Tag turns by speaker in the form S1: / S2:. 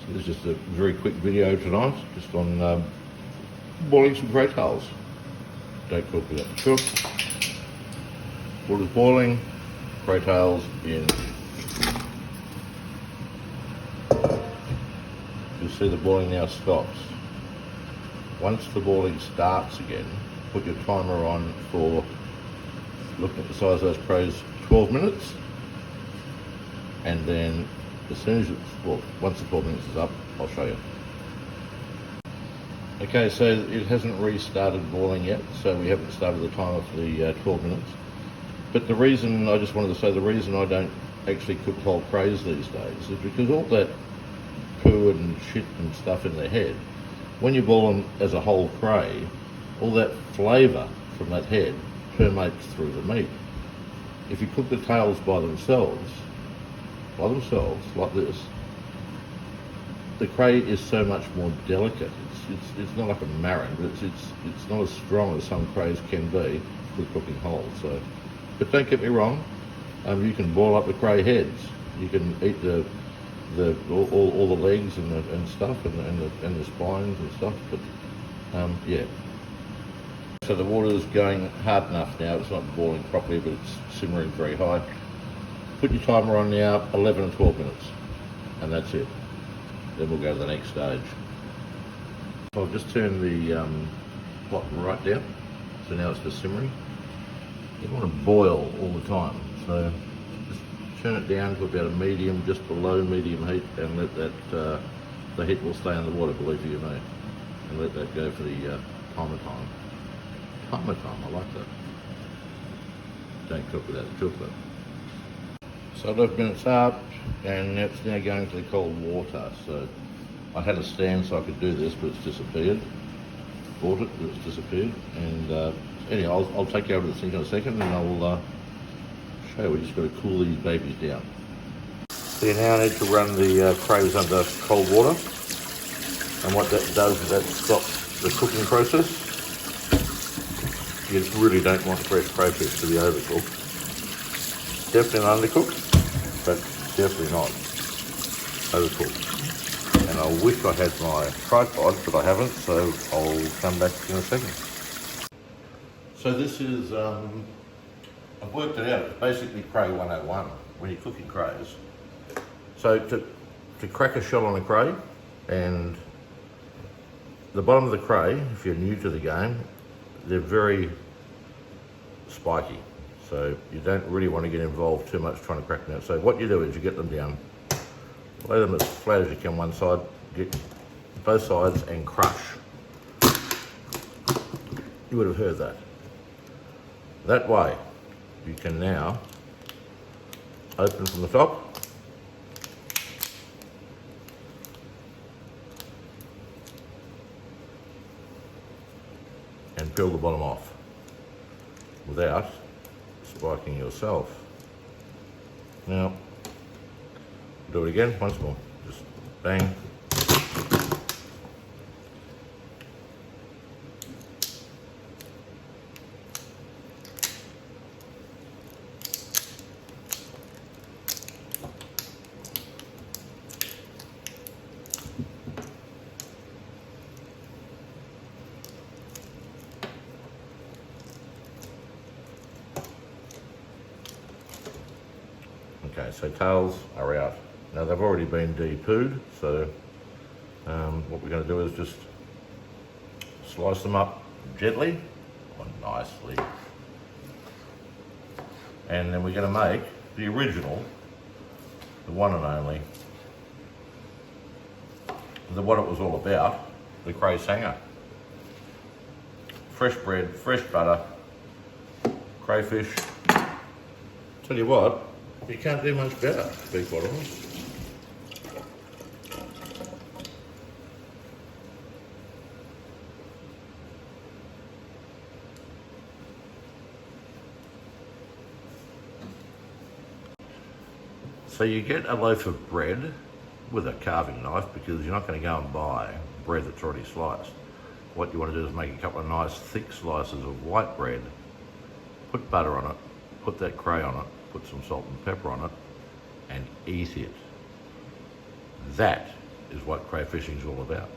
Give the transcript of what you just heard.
S1: This is just a very quick video tonight, just on boiling some greytails. Don't cook without the cook. Water's boiling, greytails in. You see the boiling now stops. Once the boiling starts again, put your timer on for, looking at the size of those crays, 12 minutes. And then as soon as once the 12 minutes is up, I'll show you. Okay, so it hasn't restarted boiling yet, so we haven't started the timer for the 12 minutes. But the reason, I just wanted to say, the reason I don't actually cook whole crays these days is because all that poo and shit and stuff in their head, when you boil them as a whole cray, all that flavour from that head permeates through the meat. If you cook the tails by themselves, like this, the cray is so much more delicate. It's not like a marron, but it's not as strong as some crays can be with cooking whole. So, but don't get me wrong, you can boil up the cray heads. You can eat all the legs and stuff and the spines and stuff. But yeah. So the water is going hard enough now. It's not boiling properly, but it's simmering very high. Put your timer on now, 11 and 12 minutes, and that's it. Then we'll go to the next stage. So I've just turned the pot right down, so now it's just simmering. You want to boil all the time, so just turn it down to about a medium, just below medium heat, and let that, the heat will stay in the water, believe you me, and let that go for the timer time. Timer time, I like that. Don't cook without the chocolate. So 11 minutes up, and it's now going to the cold water. So I had a stand so I could do this, but it's disappeared. Bought it, but it's disappeared. And anyway, I'll take you over to the sink in a second, and I'll show you. We just got to cool these babies down. So you now need to run the crays under cold water, and what that does is that stops the cooking process. You really don't want fresh crayfish to be overcooked. Definitely not undercooked, but definitely not overcooked. And I wish I had my tripod, but I haven't, so I'll come back in a second. So this is, I've worked it out, it's basically cray 101 when you're cooking crays. So to crack a shell on a cray, and the bottom of the cray, if you're new to the game, they're very spiky. So you don't really want to get involved too much trying to crack them out. So what you do is you get them down, lay them as flat as you can one side, get both sides and crush. You would have heard that. That way you can now open from the top and peel the bottom off without spiking yourself. Now, do it again, once more. Just bang. Okay, so tails are out. Now they've already been de-pooed, so what we're going to do is just slice them up gently or nicely. And then we're going to make the original, the one and only, what it was all about, the Cray Sanga. Fresh bread, fresh butter, crayfish. Tell you what, you can't do much better, to be quite honest. So you get a loaf of bread with a carving knife, because you're not going to go and buy bread that's already sliced. What you want to do is make a couple of nice thick slices of white bread, put butter on it, put that cray on it, put some salt and pepper on it, and eat it. That is what crayfishing is all about.